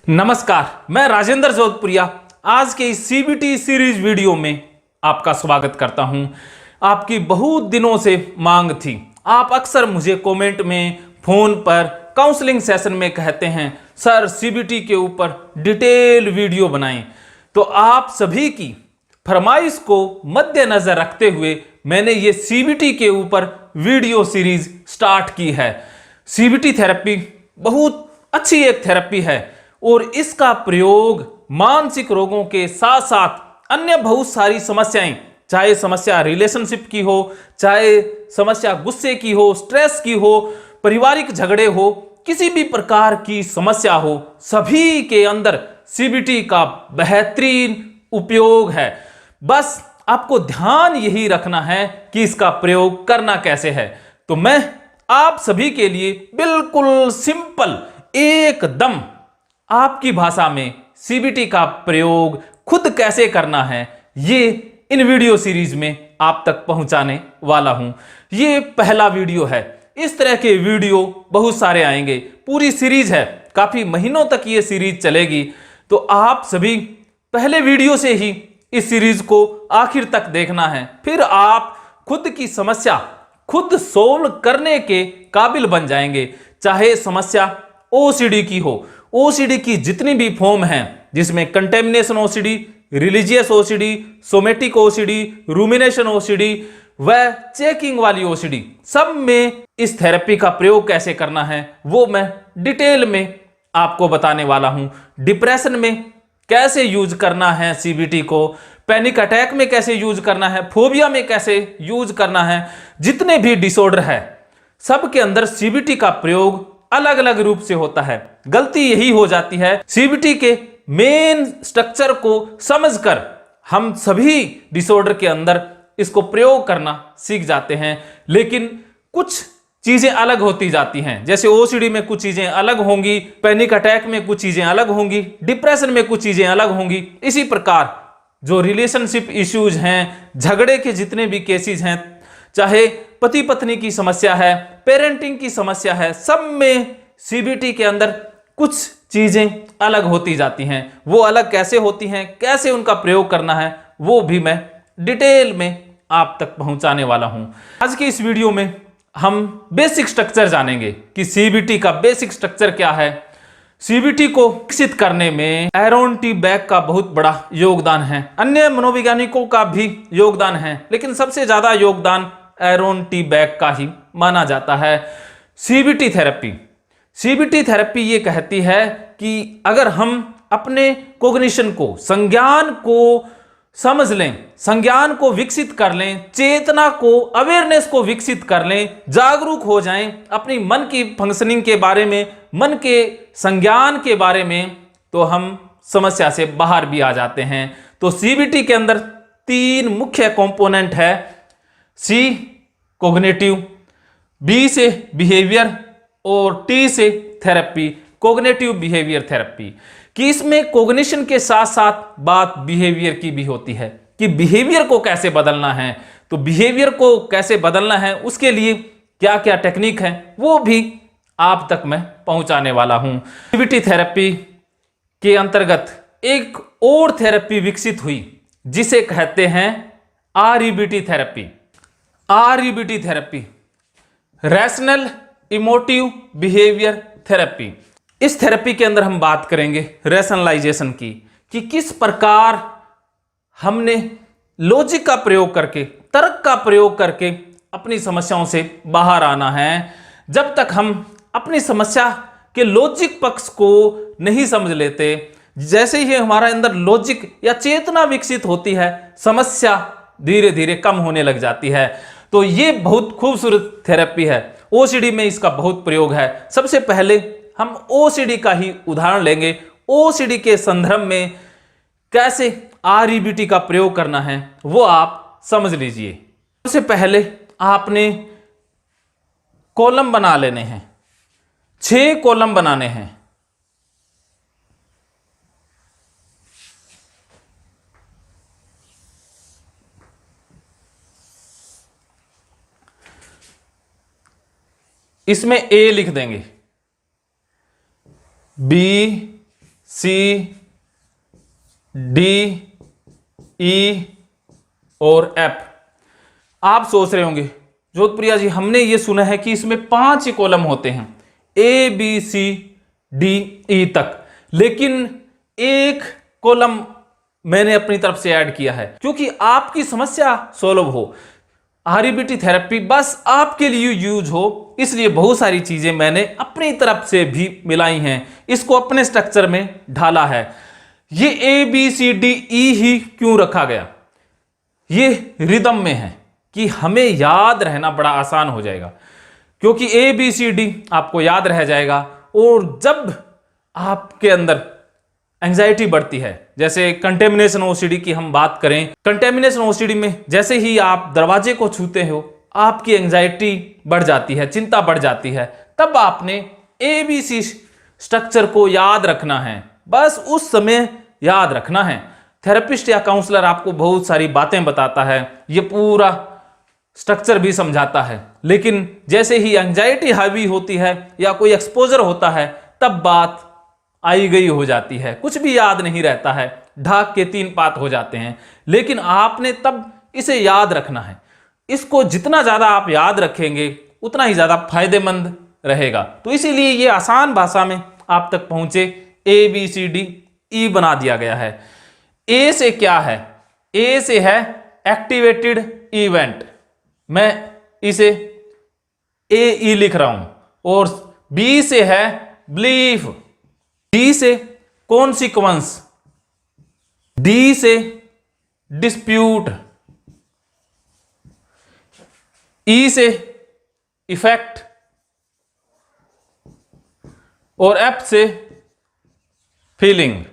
नमस्कार, मैं राजेंद्र जोधपुरिया आज के इस सीबीटी सीरीज वीडियो में आपका स्वागत करता हूं। आपकी बहुत दिनों से मांग थी। आप अक्सर मुझे कमेंट में, फोन पर, काउंसलिंग सेशन में कहते हैं सर सीबीटी के ऊपर डिटेल वीडियो बनाएं। तो आप सभी की फरमाइश को मद्देनजर रखते हुए मैंने ये सीबीटी के ऊपर वीडियो सीरीज स्टार्ट की है। सीबीटी थेरेपी बहुत अच्छी एक थेरेपी है और इसका प्रयोग मानसिक रोगों के साथ साथ अन्य बहुत सारी समस्याएं, चाहे समस्या रिलेशनशिप की हो, चाहे समस्या गुस्से की हो, स्ट्रेस की हो, पारिवारिक झगड़े हो, किसी भी प्रकार की समस्या हो, सभी के अंदर सीबीटी का बेहतरीन उपयोग है। बस आपको ध्यान यही रखना है कि इसका प्रयोग करना कैसे है। तो मैं आप सभी के लिए बिल्कुल सिंपल, एकदम आपकी भाषा में सीबीटी का प्रयोग खुद कैसे करना है, ये इन वीडियो सीरीज में आप तक पहुंचाने वाला हूं। ये पहला वीडियो है। इस तरह के वीडियो बहुत सारे आएंगे। पूरी सीरीज है, काफी महीनों तक ये सीरीज चलेगी। तो आप सभी पहले वीडियो से ही इस सीरीज को आखिर तक देखना है, फिर आप खुद की समस्या खुद सोल्व करने के काबिल बन जाएंगे। चाहे समस्या ओसीडी की हो, ओसीडी की जितनी भी फॉर्म हैं, जिसमें contamination OCD, religious OCD, somatic OCD, rumination OCD व चेकिंग वाली ओसीडी, सब में इस थेरेपी का प्रयोग कैसे करना है वो मैं डिटेल में आपको बताने वाला हूं। डिप्रेशन में कैसे यूज करना है सीबीटी को, पैनिक अटैक में कैसे यूज करना है, फोबिया में कैसे यूज करना है, जितने भी डिसऑर्डर है सबके अंदर सीबीटी का प्रयोग अलग अलग रूप से होता है। गलती यही हो जाती है, सीबीटी के मेन स्ट्रक्चर को समझकर हम सभी डिसऑर्डर के अंदर इसको प्रयोग करना सीख जाते हैं, लेकिन कुछ चीजें अलग होती जाती हैं। जैसे ओसीडी में कुछ चीजें अलग होंगी, पैनिक अटैक में कुछ चीजें अलग होंगी, डिप्रेशन में कुछ चीजें अलग होंगी। इसी प्रकार जो रिलेशनशिप इश्यूज हैं, झगड़े के जितने भी केसेस हैं, चाहे पति पत्नी की समस्या है, पेरेंटिंग की समस्या है, सब में सीबीटी के अंदर कुछ चीजें अलग होती जाती हैं। वो अलग कैसे होती हैं, कैसे उनका प्रयोग करना है, वो भी मैं डिटेल में आप तक पहुंचाने वाला हूं। आज की इस वीडियो में हम बेसिक स्ट्रक्चर जानेंगे कि सीबीटी का बेसिक स्ट्रक्चर क्या है। सीबीटी को विकसित करने में एरोन टी बैग का बहुत बड़ा योगदान है, अन्य मनोवैज्ञानिकों का भी योगदान है, लेकिन सबसे ज्यादा योगदान एरोन टी बैग का ही माना जाता है। सीबीटी थेरेपी ये कहती है कि अगर हम अपने कॉग्निशन को, संज्ञान को समझ लें, संज्ञान को विकसित कर लें, चेतना को, अवेयरनेस को विकसित कर लें, जागरूक हो जाएं अपनी मन की फंक्शनिंग के बारे में, मन के संज्ञान के बारे में, तो हम समस्या से बाहर भी आ जाते हैं। तो सीबीटी के अंदर 3 मुख्य कंपोनेंट है। सी कॉग्निटिव, बी से बिहेवियर और टी से थेरेपी, कॉग्निटिव बिहेवियर थेरेपी। कि इसमें कॉग्निशन के साथ साथ बात बिहेवियर की भी होती है कि बिहेवियर को कैसे बदलना है। तो बिहेवियर को कैसे बदलना है, उसके लिए क्या क्या टेक्निक है, वो भी आप तक मैं पहुंचाने वाला हूं। सीबीटी थेरेपी के अंतर्गत एक और थेरेपी विकसित हुई जिसे कहते हैं REBT therapy. REBT therapy, rational emotive behaviour therapy. इस थेरेपी के अंदर हम बात करेंगे रैशनलाइजेशन की, कि किस प्रकार हमने लॉजिक का प्रयोग करके, तर्क का प्रयोग करके अपनी समस्याओं से बाहर आना है। जब तक हम अपनी समस्या के लॉजिक पक्ष को नहीं समझ लेते, जैसे ही हमारे अंदर लॉजिक या चेतना विकसित होती है, समस्या धीरे धीरे कम होने लग जाती है। तो ये बहुत खूबसूरत थेरेपी है। ओसीडी में इसका बहुत प्रयोग है। सबसे पहले हम ओसीडी का ही उदाहरण लेंगे। ओसीडी के संदर्भ में कैसे आरईबीटी का प्रयोग करना है वो आप समझ लीजिए। सबसे पहले आपने कॉलम बना लेने हैं, 6 कॉलम बनाने हैं। इसमें ए लिख देंगे, बी, सी, डी, ई और एफ। आप सोच रहे होंगे जोधप्रिया जी, हमने ये सुना है कि इसमें 5 ही कॉलम होते हैं, A B C D E तक, लेकिन एक कॉलम मैंने अपनी तरफ से ऐड किया है क्योंकि आपकी समस्या सॉल्व हो, आरईबीटी थेरेपी बस आपके लिए यूज हो, इसलिए बहुत सारी चीजें मैंने अपनी तरफ से भी मिलाई हैं, इसको अपने स्ट्रक्चर में ढाला है। ये A B C D E ही क्यों रखा गया? ये रिदम में है कि हमें याद रहना बड़ा आसान हो जाएगा, क्योंकि ए बी सी डी आपको याद रह जाएगा। और जब आपके अंदर एंजाइटी बढ़ती है, जैसे कंटेमिनेशन ओसीडी की हम बात करें, कंटेमिनेशन ओसीडी में जैसे ही आप दरवाजे को छूते हो आपकी एंजाइटी बढ़ जाती है, चिंता बढ़ जाती है, तब आपने एबीसी स्ट्रक्चर को याद रखना है, बस उस समय याद रखना है। थेरेपिस्ट या काउंसलर आपको बहुत सारी बातें बताता है, ये पूरा स्ट्रक्चर भी समझाता है, लेकिन जैसे ही एंजाइटी हावी होती है या कोई एक्सपोजर होता है तब बात आई गई हो जाती है, कुछ भी याद नहीं रहता है, ढाक के 3 पात हो जाते हैं। लेकिन आपने तब इसे याद रखना है, इसको जितना ज्यादा आप याद रखेंगे उतना ही ज्यादा फायदेमंद रहेगा। तो इसीलिए ये आसान भाषा में आप तक पहुंचे, A B C D E बना दिया गया है। ए से क्या है? ए से है एक्टिवेटेड इवेंट, मैं इसे ए ई लिख रहा हूं, और बी से है बिलीफ, डी से कॉन्सिक्वेंस, डी से डिस्प्यूट, ई से इफेक्ट और एफ से फीलिंग।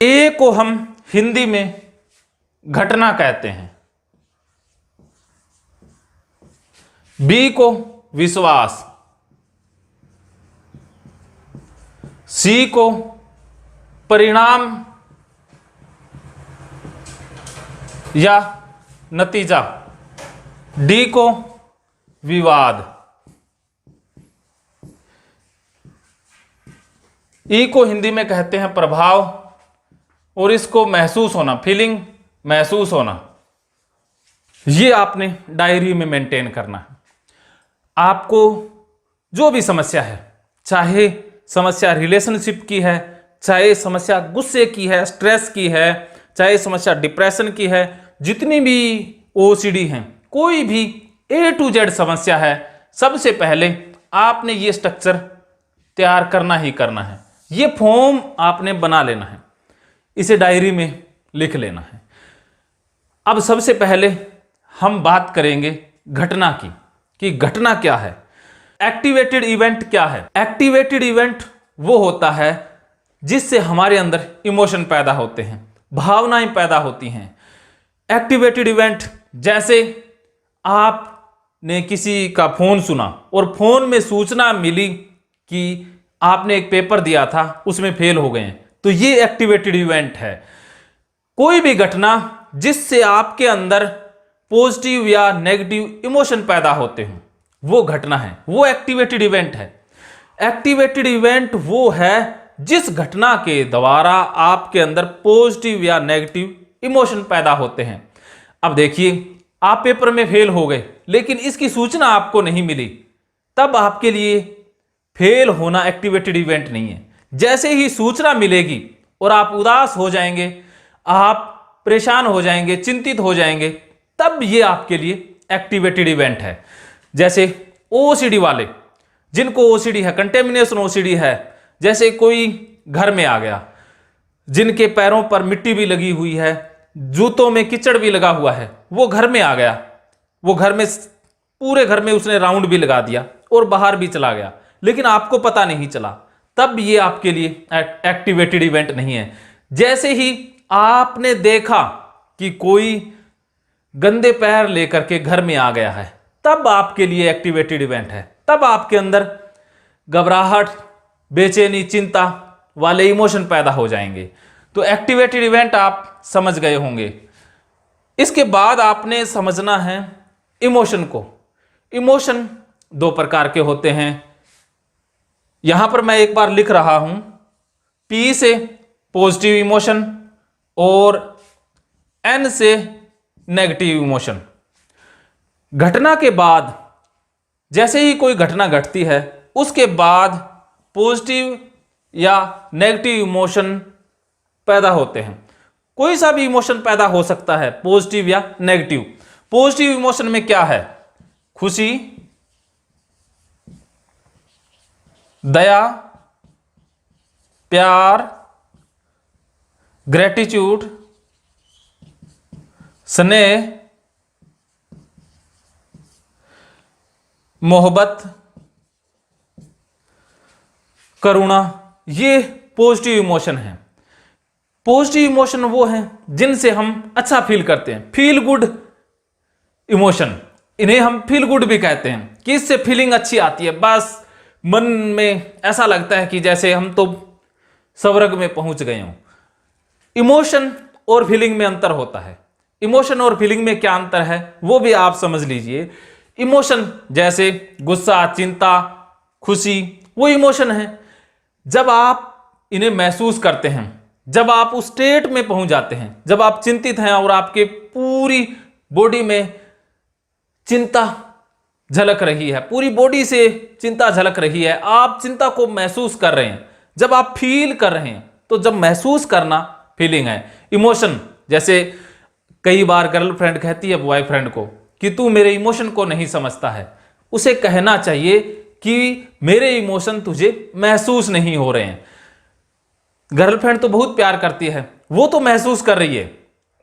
ए को हम हिंदी में घटना कहते हैं, बी को विश्वास, सी को परिणाम या नतीजा, डी को विवाद, ई को हिंदी में कहते हैं प्रभाव, और इसको महसूस होना, फीलिंग, महसूस होना। ये आपने डायरी में मेंटेन करना है। आपको जो भी समस्या है, चाहे समस्या रिलेशनशिप की है, चाहे समस्या गुस्से की है, स्ट्रेस की है, चाहे समस्या डिप्रेशन की है, जितनी भी ओसीडी हैं, कोई भी ए टू जेड समस्या है, सबसे पहले आपने ये स्ट्रक्चर तैयार करना ही करना है। ये फॉर्म आपने बना लेना है, इसे डायरी में लिख लेना है। अब सबसे पहले हम बात करेंगे घटना की, कि घटना क्या है, एक्टिवेटेड इवेंट क्या है। एक्टिवेटेड इवेंट वो होता है जिससे हमारे अंदर इमोशन पैदा होते हैं, भावनाएं पैदा होती हैं। एक्टिवेटेड इवेंट जैसे आपने किसी का फोन सुना और फोन में सूचना मिली कि आपने एक पेपर दिया था, उसमें फेल हो गए हैं, तो ये एक्टिवेटेड इवेंट है। कोई भी घटना जिससे आपके अंदर पॉजिटिव या नेगेटिव इमोशन पैदा होते हो, वो घटना है, वो एक्टिवेटेड इवेंट है। एक्टिवेटेड इवेंट वो है जिस घटना के द्वारा आपके अंदर पॉजिटिव या नेगेटिव इमोशन पैदा होते हैं। अब देखिए, आप पेपर में फेल हो गए, लेकिन इसकी सूचना आपको नहीं मिली, तब आपके लिए फेल होना एक्टिवेटेड इवेंट नहीं है। जैसे ही सूचना मिलेगी और आप उदास हो जाएंगे, आप परेशान हो जाएंगे, चिंतित हो जाएंगे, तब ये आपके लिए एक्टिवेटेड इवेंट है। जैसे ओसीडी वाले, जिनको ओसीडी है, कंटेमिनेशन ओसीडी है, जैसे कोई घर में आ गया, जिनके पैरों पर मिट्टी भी लगी हुई है, जूतों में कीचड़ भी लगा हुआ है, वो घर में आ गया, वो घर में पूरे घर में उसने राउंड भी लगा दिया और बाहर भी चला गया, लेकिन आपको पता नहीं चला, तब ये आपके लिए एक्टिवेटेड इवेंट नहीं है। जैसे ही आपने देखा कि कोई गंदे पैर लेकर के घर में आ गया है, तब आपके लिए एक्टिवेटेड इवेंट है। तब आपके अंदर घबराहट, बेचैनी, चिंता वाले इमोशन पैदा हो जाएंगे। तो एक्टिवेटेड इवेंट आप समझ गए होंगे। इसके बाद आपने समझना है इमोशन को। इमोशन 2 प्रकार के होते हैं। यहां पर मैं एक बार लिख रहा हूं, P से पॉजिटिव इमोशन और N से नेगेटिव इमोशन। घटना के बाद, जैसे ही कोई घटना घटती है उसके बाद पॉजिटिव या नेगेटिव इमोशन पैदा होते हैं। कोई सा भी इमोशन पैदा हो सकता है, पॉजिटिव या नेगेटिव। पॉजिटिव इमोशन में क्या है? खुशी, दया, प्यार, ग्रेटिट्यूड, स्नेह, मोहब्बत, करुणा। ये पॉजिटिव इमोशन है। पॉजिटिव इमोशन वो हैं जिनसे हम अच्छा फील करते हैं, फील गुड इमोशन। इन्हें हम फील गुड भी कहते हैं कि इससे फीलिंग अच्छी आती है। बस मन में ऐसा लगता है कि जैसे हम तो स्वर्ग में पहुंच गए हों। इमोशन और फीलिंग में अंतर होता है। इमोशन और फीलिंग में क्या अंतर है वो भी आप समझ लीजिए। इमोशन जैसे गुस्सा, चिंता, खुशी, वो इमोशन है। जब आप इन्हें महसूस करते हैं, जब आप उस स्टेट में पहुंच जाते हैं, जब आप चिंतित हैं और आपके पूरी बॉडी में चिंता झलक रही है, पूरी बॉडी से चिंता झलक रही है, आप चिंता को महसूस कर रहे हैं, जब आप फील कर रहे हैं, तो जब महसूस करना फीलिंग है। इमोशन जैसे कई बार गर्लफ्रेंड कहती है बॉयफ्रेंड को कि तू मेरे इमोशन को नहीं समझता है। उसे कहना चाहिए कि मेरे इमोशन तुझे महसूस नहीं हो रहे हैं। गर्लफ्रेंड तो बहुत प्यार करती है, वो तो महसूस कर रही है,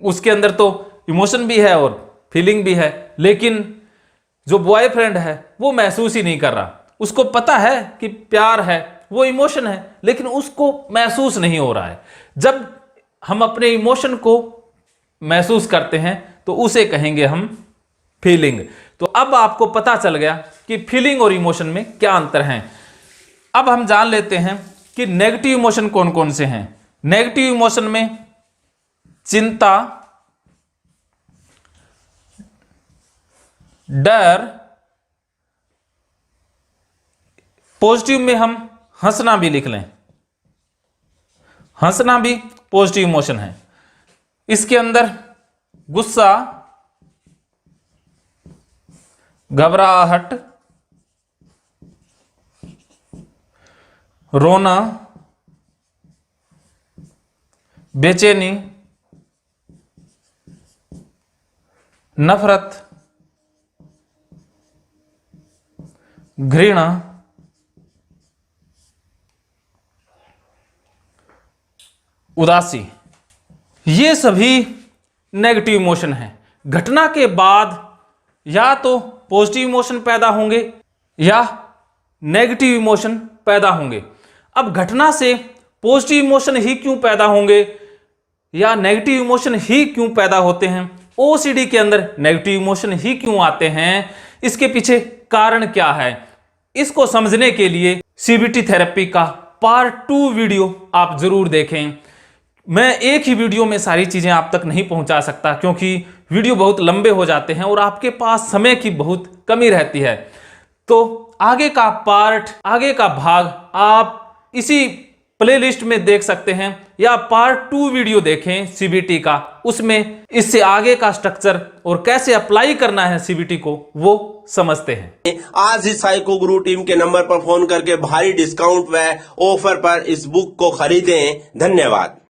उसके अंदर तो इमोशन भी है और फीलिंग भी है। लेकिन जो बॉयफ्रेंड है वो महसूस ही नहीं कर रहा। उसको पता है कि प्यार है, वो इमोशन है, लेकिन उसको महसूस नहीं हो रहा है। जब हम अपने इमोशन को महसूस करते हैं तो उसे कहेंगे हम फीलिंग। तो अब आपको पता चल गया कि फीलिंग और इमोशन में क्या अंतर है। अब हम जान लेते हैं कि नेगेटिव इमोशन कौन कौन से हैं। नेगेटिव इमोशन में चिंता, डर, पॉजिटिव में हम हंसना भी लिख लें, हंसना भी पॉजिटिव इमोशन है। इसके अंदर गुस्सा, घबराहट, रोना, बेचैनी, नफरत, घृणा, उदासी, ये सभी नेगेटिव इमोशन हैं। घटना के बाद या तो पॉजिटिव इमोशन पैदा होंगे या नेगेटिव इमोशन पैदा होंगे। अब घटना से पॉजिटिव इमोशन ही क्यों पैदा होंगे या नेगेटिव इमोशन ही क्यों पैदा होते हैं, ओसीडी के अंदर नेगेटिव इमोशन ही क्यों आते हैं, इसके पीछे कारण क्या है, इसको समझने के लिए सीबीटी थेरेपी का पार्ट 2 वीडियो आप जरूर देखें। मैं एक ही वीडियो में सारी चीजें आप तक नहीं पहुंचा सकता क्योंकि वीडियो बहुत लंबे हो जाते हैं और आपके पास समय की बहुत कमी रहती है। तो आगे का पार्ट, आगे का भाग आप इसी प्लेलिस्ट में देख सकते हैं या पार्ट 2 वीडियो देखें सीबीटी का, उसमें इससे आगे का स्ट्रक्चर और कैसे अप्लाई करना है सीबीटी को वो समझते हैं। आज ही साइको गुरु टीम के नंबर पर फोन करके भारी डिस्काउंट व ऑफर पर इस बुक को खरीदें। धन्यवाद।